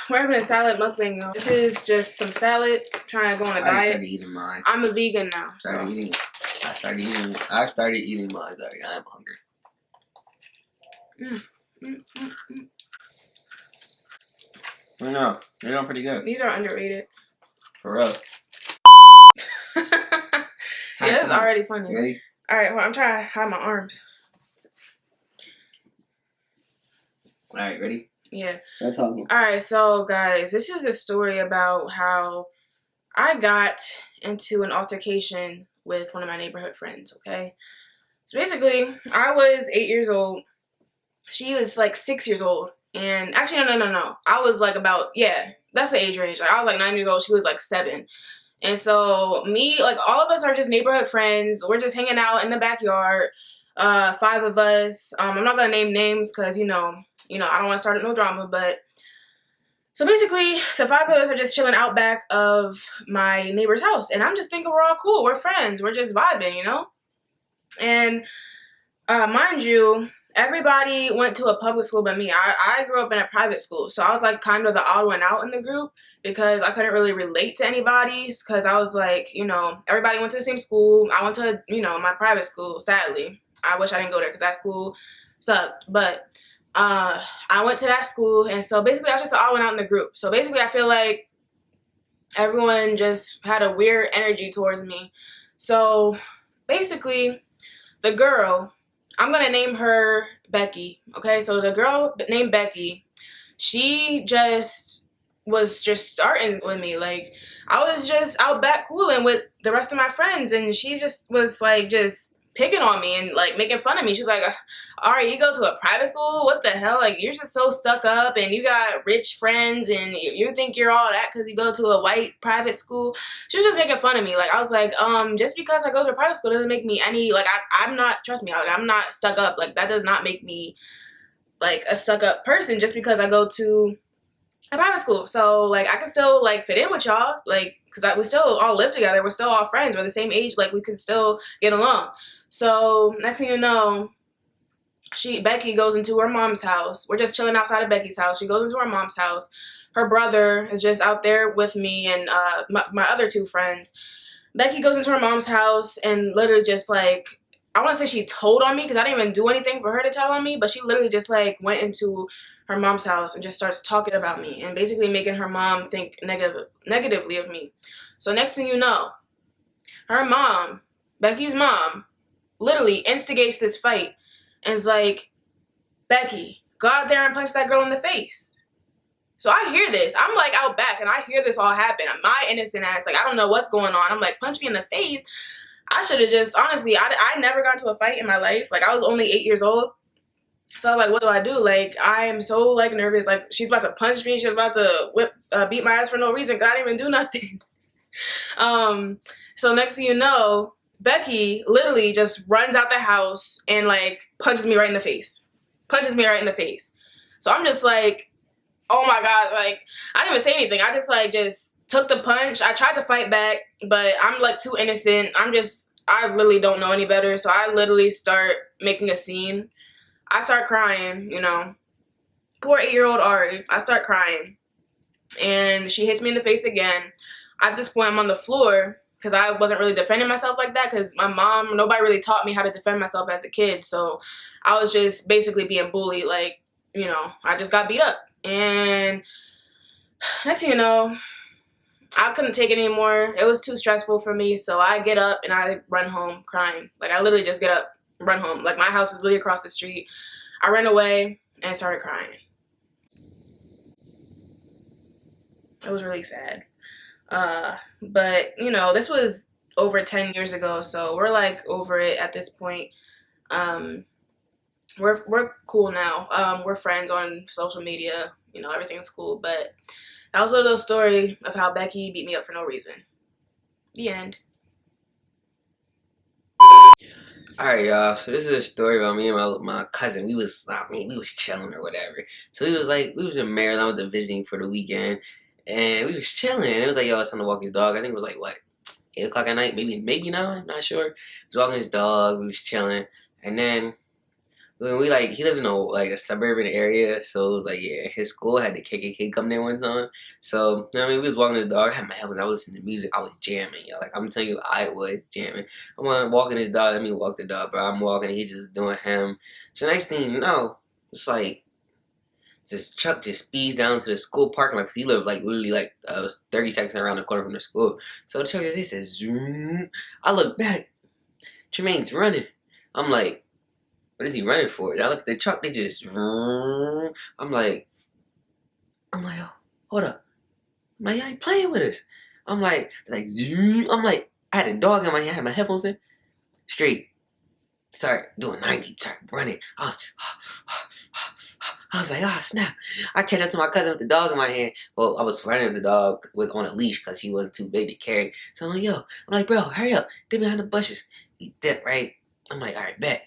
We're having a salad mukbang, y'all. This is just some salad. Trying to go on a diet. I started eating mine. I'm a vegan now. I started eating mine. Sorry, I'm hungry. No, they're doing pretty good. These are underrated. For real. Yeah, that's already funny. Ready? All right, well, I'm trying to hide my arms. All right, ready? Yeah. Start talking. All right, so guys, this is a story about how I got into an altercation with one of my neighborhood friends, okay? So basically, I was 8 years old. She was like 6 years old. And actually, no. I was like about, yeah, that's the age range. Like, I was like 9 years old. She was like 7. And so me, like, all of us are just neighborhood friends. We're just hanging out in the backyard. 5 of us. I'm not going to name names because, you know, I don't want to start no drama. But so basically, the 5 of us are just chilling out back of my neighbor's house. And I'm just thinking we're all cool. We're friends. We're just vibing, you know? And mind you, everybody went to a public school but me. I grew up in a private school. So I was like kind of the odd one out in the group because I couldn't really relate to anybody because I was like, you know, everybody went to the same school. I went to, you know, my private school, sadly. I wish I didn't go there because that school sucked. But I went to that school, and so basically I was just the odd one out in the group. So basically I feel like everyone just had a weird energy towards me. So basically the girl, I'm going to name her Becky, okay? So the girl named Becky, she just was just starting with me. Like, I was just out back cooling with the rest of my friends, and she just was, like, just picking on me and, like, making fun of me. She was like, all right, you go to a private school? What the hell? Like, you're just so stuck up, and you got rich friends, and you think you're all that because you go to a white private school? She was just making fun of me. Like, I was like, just because I go to a private school doesn't make me any, like, I'm not, trust me, like, I'm not stuck up. Like, that does not make me, like, a stuck up person just because I go to a private school. So, like, I can still, like, fit in with y'all, like, because we still all live together. We're still all friends. We're the same age. Like, we can still get along. So, next thing you know, Becky goes into her mom's house. We're just chilling outside of Becky's house. She goes into her mom's house. Her brother is just out there with me and my other 2 friends. Becky goes into her mom's house and literally just, like, I want to say she told on me because I didn't even do anything for her to tell on me, but she literally just, like, went into her mom's house and just starts talking about me and basically making her mom think negatively of me. So next thing you know, her mom, Becky's mom, literally instigates this fight and is like, Becky, go out there and punch that girl in the face. So I hear this. I'm like out back and I hear this all happen. My innocent ass, like, I don't know what's going on. I'm like, punch me in the face. I should have just, honestly, I never got into a fight in my life. Like, I was only 8 years old. So I'm like, what do I do? Like, I am so, like, nervous. Like, she's about to punch me. She's about to beat my ass for no reason because I didn't even do nothing. So next thing you know, Becky literally just runs out the house and, like, punches me right in the face. So I'm just like, oh my God, like, I didn't even say anything. I just, like, just took the punch. I tried to fight back, but I'm, like, too innocent. I literally don't know any better. So I literally start making a scene. I start crying, you know. Poor 8-year-old Ari. I start crying. And she hits me in the face again. At this point, I'm on the floor because I wasn't really defending myself like that because my mom, nobody really taught me how to defend myself as a kid. So I was just basically being bullied. Like, you know, I just got beat up. And next thing you know, I couldn't take it anymore. It was too stressful for me. So I get up and I run home crying. Like, I literally just get up, run home. Like, my house was literally across the street. I ran away and started crying. It was really sad. But, you know, this was over 10 years ago, so we're, like, over it at this point. We're cool now. We're friends on social media. You know, everything's cool. But that was a little story of how Becky beat me up for no reason. The end. Alright, y'all, so this is a story about me and my cousin. We was chilling or whatever. So we was in Maryland visiting for the weekend, and we was chilling. It was like, yo, it's time to walk his dog. I think it was like, what, 8 o'clock at night? Maybe 9, not sure. He was walking his dog, we was chilling, and then when we like he lived in a suburban area, so it was like yeah, his school had the KKK come there one time. So you know what I mean, we was walking the dog. I had my headphones. I was listening to music. I was jamming, yo. Like I'm telling you, I was jamming. I'm walking his dog. Let me walk the dog, bro. I'm walking. He just doing him. So next thing you know, it's like this truck just speeds down to the school parking lot because he lived like literally like 30 seconds around the corner from the school. So the truck just he says zoom. I look back. Tremaine's running. I'm like, what is he running for? I look at the truck. They just. I'm like, oh, hold up. I'm like, y'all ain't playing with us. I'm like, zoom. I'm like, I had a dog in my hand. I had my headphones in. Straight. Start doing 90. Start running. I was like, ah, snap. I catch up to my cousin with the dog in my hand. Well, I was running the dog on a leash because he wasn't too big to carry. So I'm like, yo. I'm like, bro, hurry up. Dip behind the bushes. He dipped, right? I'm like, all right, bet.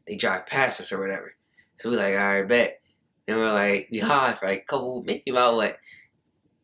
They drive past us or whatever. So we like, all right, bet. Then we're like, we hide for like a couple, maybe about what,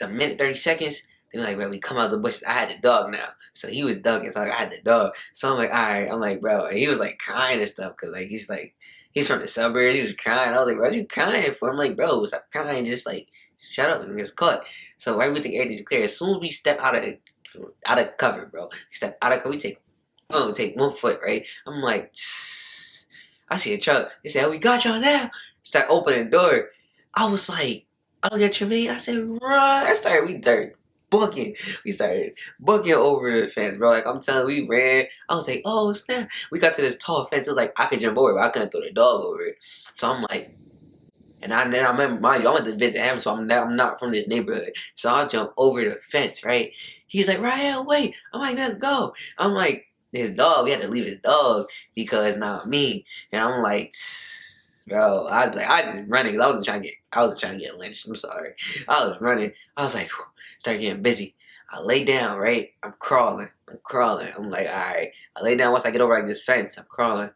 a minute, 30 seconds. Then we're like, bro, we come out of the bushes. I had the dog now. So he was ducking, so I had the dog. So I'm like, all right. I'm like, bro. And he was like crying and stuff because like, he's from the suburbs. He was crying. I was like, bro, what you crying for? I'm like, bro, stop crying. Just like, shut up and get caught. So right, we think everything's clear. As soon as we step out of cover, bro, we step out of cover, we take 1 foot, right? I'm like, I see a truck. They said, oh, we got y'all now. Start opening the door. I was like, I look at Tremaine. I said, run. We started booking. We started booking over the fence, bro. Like, I'm telling you, we ran. I was like, oh, snap. We got to this tall fence. It was like, I could jump over it, but I couldn't throw the dog over it. So I'm like, and then I remember, mind you, I went to visit him, so I'm not from this neighborhood. So I jump over the fence, right? He's like, Ryelle, wait. I'm like, let's go. I'm like, his dog, we had to leave his dog because not me. And I'm like, bro, I was just running because I wasn't trying to get lynched. I'm sorry. I was running. I was like, start getting busy. I lay down, right? I'm crawling. I'm like, all right. I lay down once I get over like this fence. I'm crawling.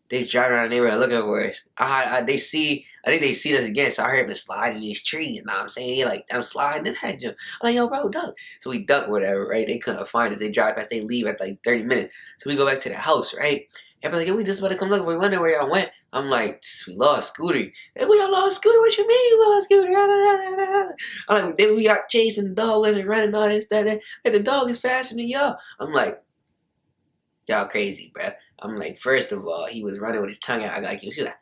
They drive around the neighborhood looking for us. I think they see us again, so I heard them sliding in these trees. You know what I'm saying? He like, I'm sliding, then I jump. I'm like, yo, bro, duck. So we duck or whatever, right? They couldn't find us. They drive past, they leave at like 30 minutes. So we go back to the house, right? Everybody's like, yo, we just about to come look. We wonder where y'all went. I'm like, we lost Scooter. Hey, we all lost Scooter. What you mean you lost Scooter? I'm like, then we got chasing the dog, wasn't running all this, that. Hey, the dog is faster than y'all. I'm like, y'all crazy, bruh. I'm like, first of all, he was running with his tongue out. I got you. She was like,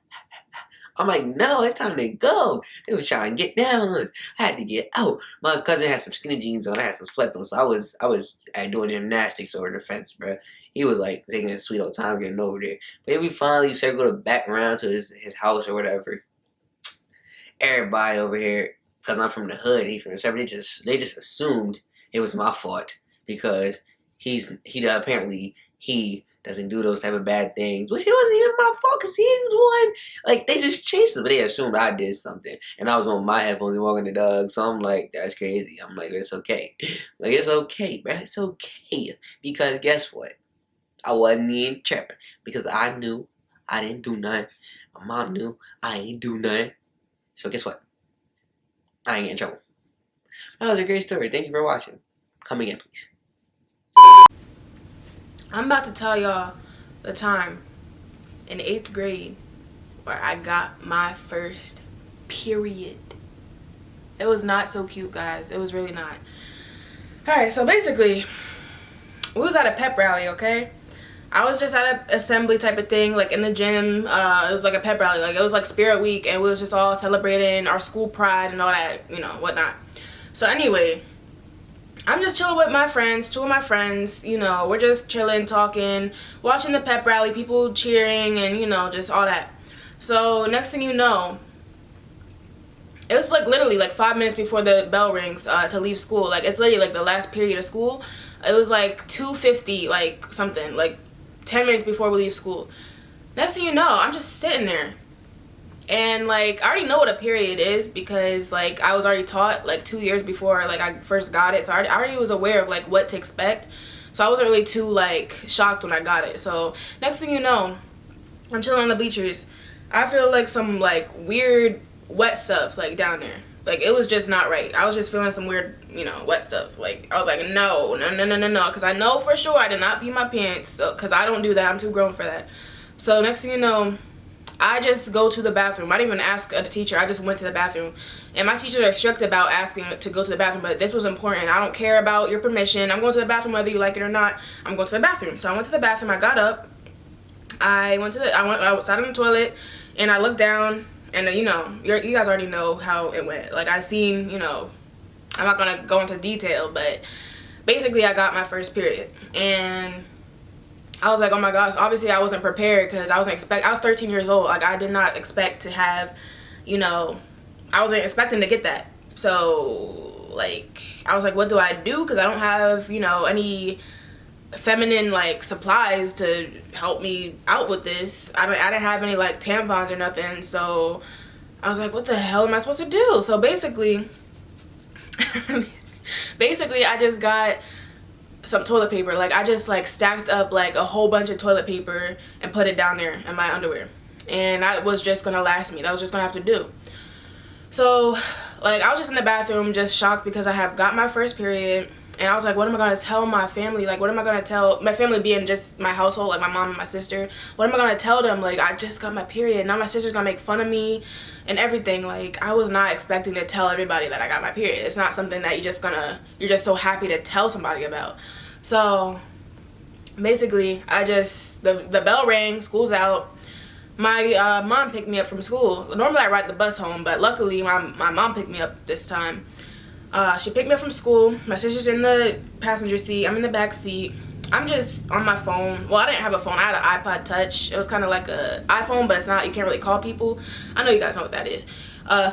I'm like, no, it's time to go. They was trying to get down. I had to get out. My cousin had some skinny jeans on. I had some sweats on. So I was doing gymnastics over the fence, bro. He was like taking his sweet old time getting over there. But then we finally circled back around to his house or whatever. Everybody over here, because I'm from the hood, he from the suburbs, they just assumed it was my fault because he apparently doesn't do those type of bad things, which it wasn't even my fault because he was one. Like, they just chased him, but they assumed I did something. And I was on my headphones and walking the dog, so I'm like, that's crazy. I'm like, it's okay. Like, it's okay, bro. It's okay. Because guess what? I wasn't even tripping because I knew I didn't do nothing. My mom knew I ain't do nothing. So guess what? I ain't getting in trouble. That was a great story. Thank you for watching. Come again, please. I'm about to tell y'all the time in 8th grade where I got my first period. It was not so cute, guys. It was really not. Alright, so basically, we was at a pep rally, okay? I was just at an assembly type of thing, like in the gym. It was like a pep rally. Like, it was like Spirit Week, and we was just all celebrating our school pride and all that, you know, whatnot. So anyway, I'm just chilling with my friends, 2 of my friends, you know, we're just chilling, talking, watching the pep rally, people cheering, and, you know, just all that. So, next thing you know, it was like literally like 5 minutes before the bell rings to leave school. Like, it's literally like the last period of school. It was like 2:50, like something, like 10 minutes before we leave school. Next thing you know, I'm just sitting there. And like, I already know what a period is because like I was already taught like 2 years before like I first got it. So I already was aware of like what to expect. So I wasn't really too like shocked when I got it. So next thing you know, I'm chilling on the bleachers. I feel like some like weird wet stuff like down there. Like, it was just not right. I was just feeling some weird, you know, wet stuff. Like, I was like, no. Because I know for sure I did not pee my pants. So, because I don't do that. I'm too grown for that. So next thing you know, I just go to the bathroom. I didn't even ask the teacher. I just went to the bathroom. And my teachers are strict about asking to go to the bathroom, but this was important. I don't care about your permission. I'm going to the bathroom whether you like it or not. I'm going to the bathroom. So I went to the bathroom. I got up. I sat on the toilet, and I looked down, and you know, you guys already know how it went. Like, I seen, you know, I'm not gonna go into detail, but basically I got my first period, and I was like, oh my gosh. Obviously I wasn't prepared because I was 13 years old. Like, I did not expect to have, you know, I wasn't expecting to get that. So like, I was like, what do I do? Because I don't have, you know, any feminine like supplies to help me out with this. I didn't have any like tampons or nothing. So I was like, what the hell am I supposed to do? So basically I just got some toilet paper. Like, I just like stacked up like a whole bunch of toilet paper and put it down there in my underwear, and that was just gonna last me. That was just gonna have to do. So like, I was just in the bathroom just shocked because I have got my first period, and I was like, what am I gonna tell my family? Like, what am I gonna tell my family, being just my household, like my mom and my sister? What am I gonna tell them? Like, I just got my period. Now my sister's gonna make fun of me and everything. Like, I was not expecting to tell everybody that I got my period. It's not something that you're just so happy to tell somebody about. So basically the bell rang, school's out. My mom picked me up from school. Normally I ride the bus home, but luckily my mom picked me up this time. She picked me up from school. My sister's in the passenger seat. I'm in the back seat. I'm just on my phone. Well, I didn't have a phone. I had an iPod Touch. It was kind of like a iPhone, but it's not. You can't really call people. I know you guys know what that is.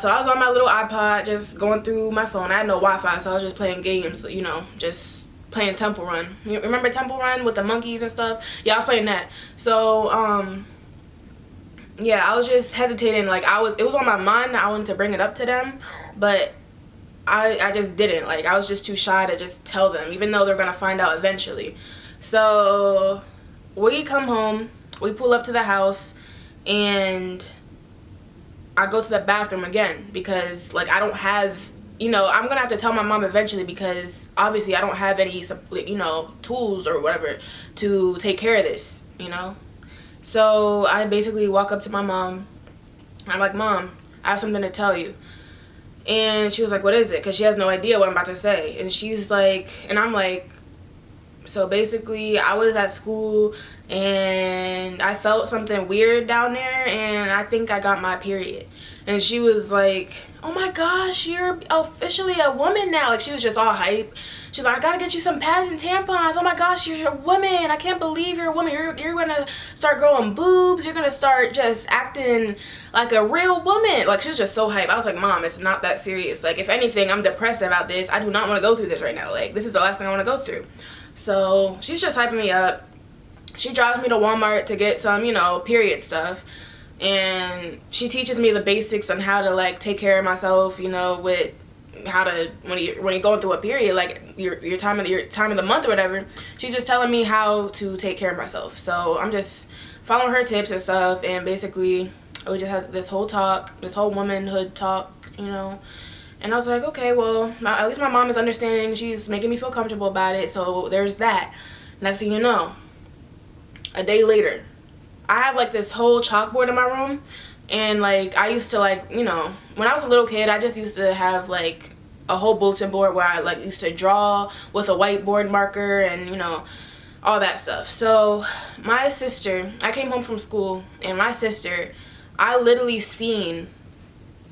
So I was on my little iPod just going through my phone. I had no Wi-Fi, so I was just playing games, you know, just playing Temple Run. You remember Temple Run with the monkeys and stuff? Yeah, I was playing that. So, yeah, I was just hesitating. Like, it was on my mind that I wanted to bring it up to them, but I just didn't. Like, I was just too shy to just tell them, even though they're gonna find out eventually. So we come home, we pull up to the house, and I go to the bathroom again because, like, I don't have, you know, I'm gonna have to tell my mom eventually because obviously I don't have any, you know, tools or whatever to take care of this, you know. So I basically walk up to my mom. I'm like, Mom, I have something to tell you. And she was like, what is it? Because she has no idea what I'm about to say. And she's like, and I'm like, so basically I was at school and I felt something weird down there and I think I got my period. And she was like, oh my gosh, you're officially a woman now. Like, she was just all hype. She's like, I gotta get you some pads and tampons. Oh my gosh, you're a woman. I can't believe you're a woman. You're gonna start growing boobs. You're gonna start just acting like a real woman. Like, she was just so hype. I was like, Mom, it's not that serious. Like, if anything, I'm depressed about this. I do not want to go through this right now. Like, this is the last thing I want to go through. So she's just hyping me up. She drives me to Walmart to get some, you know, period stuff. And she teaches me the basics on how to, like, take care of myself, you know, with how to, when you're going through a period, like your time of the month or whatever. She's just telling me how to take care of myself. So I'm just following her tips and stuff, and basically we just had this whole talk, this whole womanhood talk, you know. And I was like, okay, well, at least my mom is understanding. She's making me feel comfortable about it. So there's that. Next thing you know, a day later, I have like this whole chalkboard in my room. And like, I used to, like, you know, when I was a little kid, I just used to have like a whole bulletin board where I like used to draw with a whiteboard marker and, you know, all that stuff. So my sister, I came home from school, and my sister, I literally seen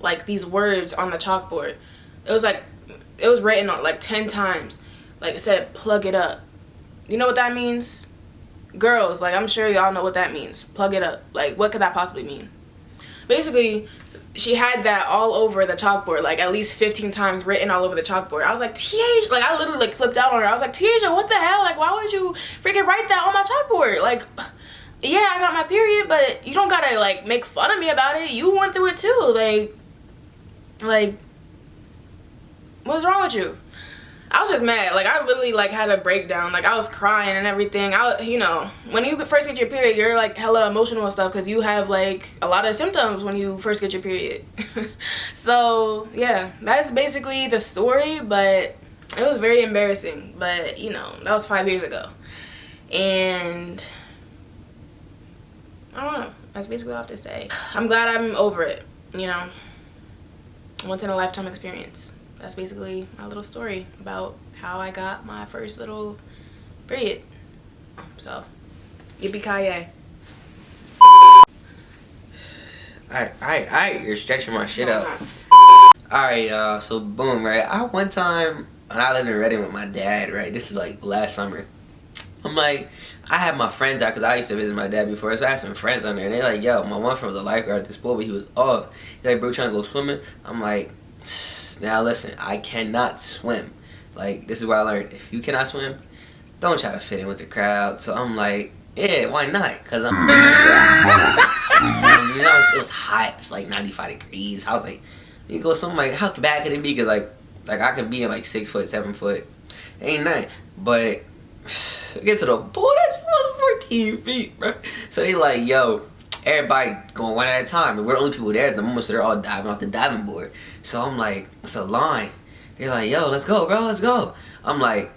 like these words on the chalkboard. It was written on like 10 times. Like, it said, plug it up. You know what that means? Girls, like, I'm sure y'all know what that means. Plug it up. Like, what could that possibly mean? Basically, she had that all over the chalkboard, like at least 15 times written all over the chalkboard. I was like, Tiaja, like, I literally like flipped out on her. I was like, Tiaja, what the hell? Like, why would you freaking write that on my chalkboard? Like, yeah, I got my period, but you don't gotta like make fun of me about it. You went through it too. Like, what's wrong with you? I was just mad. Like, I literally like had a breakdown. Like, I was crying and everything. You know, when you first get your period, you're like hella emotional and stuff because you have like a lot of symptoms when you first get your period. So yeah, that's basically the story, but it was very embarrassing. But you know, that was 5 years ago, and I don't know. That's basically all I have to say. I'm glad I'm over it, you know. Once in a lifetime experience. That's basically my little story about how I got my first little period. So, yippee-ki-yay. Alright, you're stretching my shit out. Alright, y'all, so boom, right? One time, when I lived in Reading with my dad, right? This is like last summer. I'm like, I had my friends out, because I used to visit my dad before, so I had some friends on there, and they're like, yo, my one friend was a lifeguard at this pool, but he was off. He's like, bro, trying to go swimming? I'm like, now listen, I cannot swim. Like, this is what I learned. If you cannot swim, don't try to fit in with the crowd. So I'm like, yeah, why not? Because I'm, you know, it was hot. It was like 95 degrees. I was like, you go something like, how bad could it be? Because like I could be in like 6 foot, 7 foot. Ain't nothing. But get to the pool, that's 14 feet, bro. So they like, yo, everybody going one at a time, and we're the only people there at the moment, so they're all diving off the diving board. So I'm like, it's a line. They're like, yo, let's go, bro, let's go. I'm like,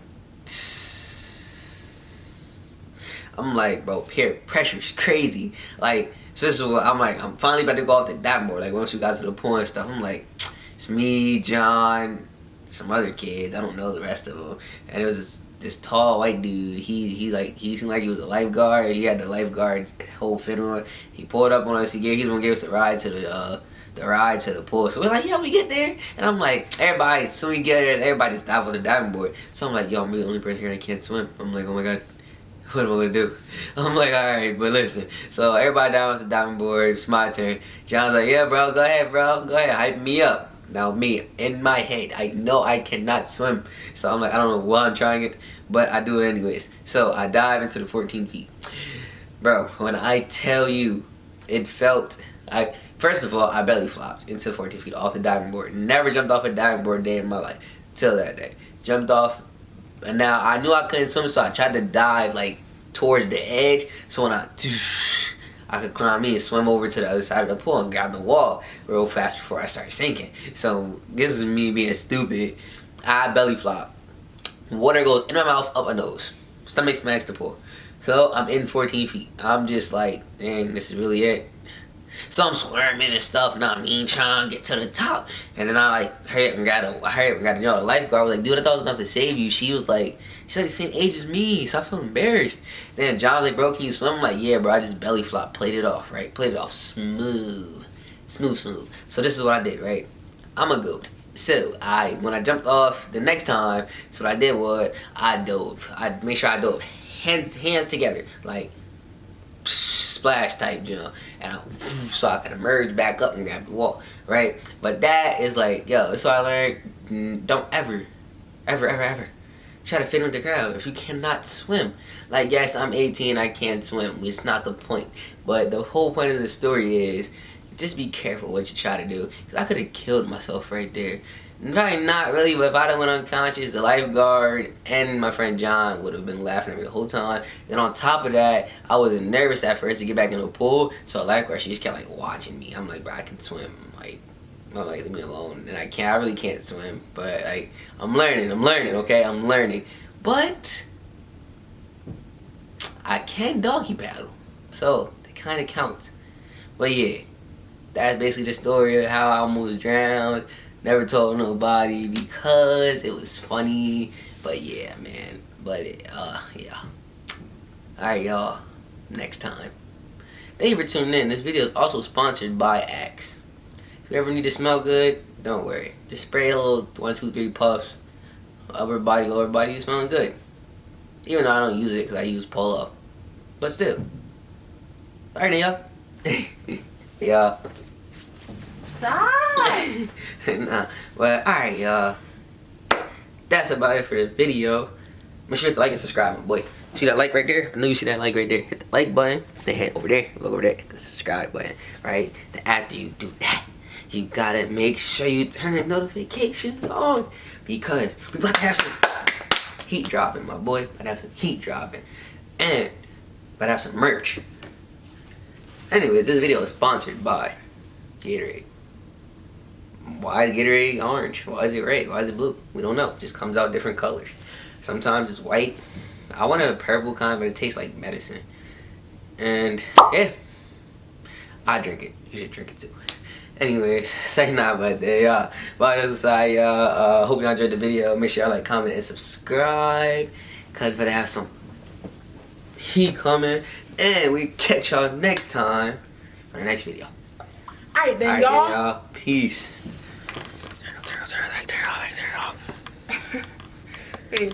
bro, peer pressure's crazy. Like, so this is what I'm like, I'm finally about to go off the diving board. Like, once we got to the pool and stuff, I'm like, it's me, John, some other kids, I don't know the rest of them, and it was this tall white dude. He seemed like he was a lifeguard. He had the lifeguard's whole fit on. He pulled up on us. He was gonna give us a ride to the pool. So we're like, yeah, we get there, and I'm like, everybody, so we get there, everybody just dive on the diving board. So I'm like, yo, I'm the only person here that can't swim. I'm like, oh my god, what am I gonna do? I'm like, alright, but listen. So everybody down with the diving board. It's my turn. John's like, yeah, bro, go ahead, hype me up. Now me, in my head, I know I cannot swim. So I'm like, I don't know why I'm trying it, but I do it anyways. So I dive into the 14 feet. Bro, when I tell you, it felt, first of all, I belly flopped into 14 feet off the diving board. Never jumped off a diving board a day in my life, till that day. Jumped off, and now I knew I couldn't swim, so I tried to dive like towards the edge. So when I could climb in and swim over to the other side of the pool and grab the wall real fast before I started sinking. So this is me being stupid. I belly flop. Water goes in my mouth, up my nose. Stomach smacks the pool. So I'm in 14 feet. I'm just like, dang, this is really it. So I'm swimming and stuff, you know what I mean, trying to get to the top. And then I like hurry up and got you know, the lifeguard was like, dude, I thought it was enough to save you. She's like the same age as me, so I feel embarrassed. Then John's like, bro, can you swim? I'm like, yeah, bro, I just belly flop, played it off, right? Played it off smooth. So this is what I did, right? I'm a goat. So when I jumped off the next time, so what I did was I dove. I made sure I dove hands together, like splash type jump, and so I could emerge back up and grab the wall, right? But that is like, yo, that's what I learned. Don't ever try to fit in with the crowd if you cannot swim. Like, yes, I'm 18, I can't swim. It's not the point. But the whole point of the story is just be careful what you try to do. Because I could have killed myself right there. Probably not really, but if I'd have went unconscious, the lifeguard and my friend John would have been laughing at me the whole time. And on top of that, I was nervous at first to get back in the pool. So the lifeguard, she just kept like watching me. I'm like, bro, I can swim. Like, I'm like, leave me alone. And I really can't swim. But like, I'm learning, okay? I'm learning. But I can doggy paddle. So it kind of counts. But yeah, that's basically the story of how I almost drowned. Never told nobody because it was funny. But yeah, man. But yeah. Alright, y'all. Next time. Thank you for tuning in. This video is also sponsored by Axe. If you ever need to smell good, don't worry. Just spray a little 1, 2, 3 puffs. Upper body, lower body, you're smelling good. Even though I don't use it because I use Polo. But still. Alright, y'all. Yeah. Stop! Nah. But alright, y'all. That's about it for the video. Make sure to like and subscribe, my boy. See that like right there? I know you see that like right there. Hit the like button. Then head over there. Look over there. Hit the subscribe button. Right? Then after you do that, you gotta make sure you turn the notifications on. Because we about to have some heat dropping, my boy. About to have some heat dropping. And about to have some merch. Anyways, this video is sponsored by Gatorade. Why is Gatorade orange? Why is it red? Why is it blue? We don't know. It just comes out different colors. Sometimes it's white. I wanted a purple kind, but it tastes like medicine. And yeah. I drink it. You should drink it too. Anyways, second night about that, y'all. But on the side, y'all, hope y'all enjoyed the video. Make sure y'all like, comment, and subscribe. Cause better have some heat coming. And we catch y'all next time on the next video. Alright then, y'all. Peace. Turn it off. Peace.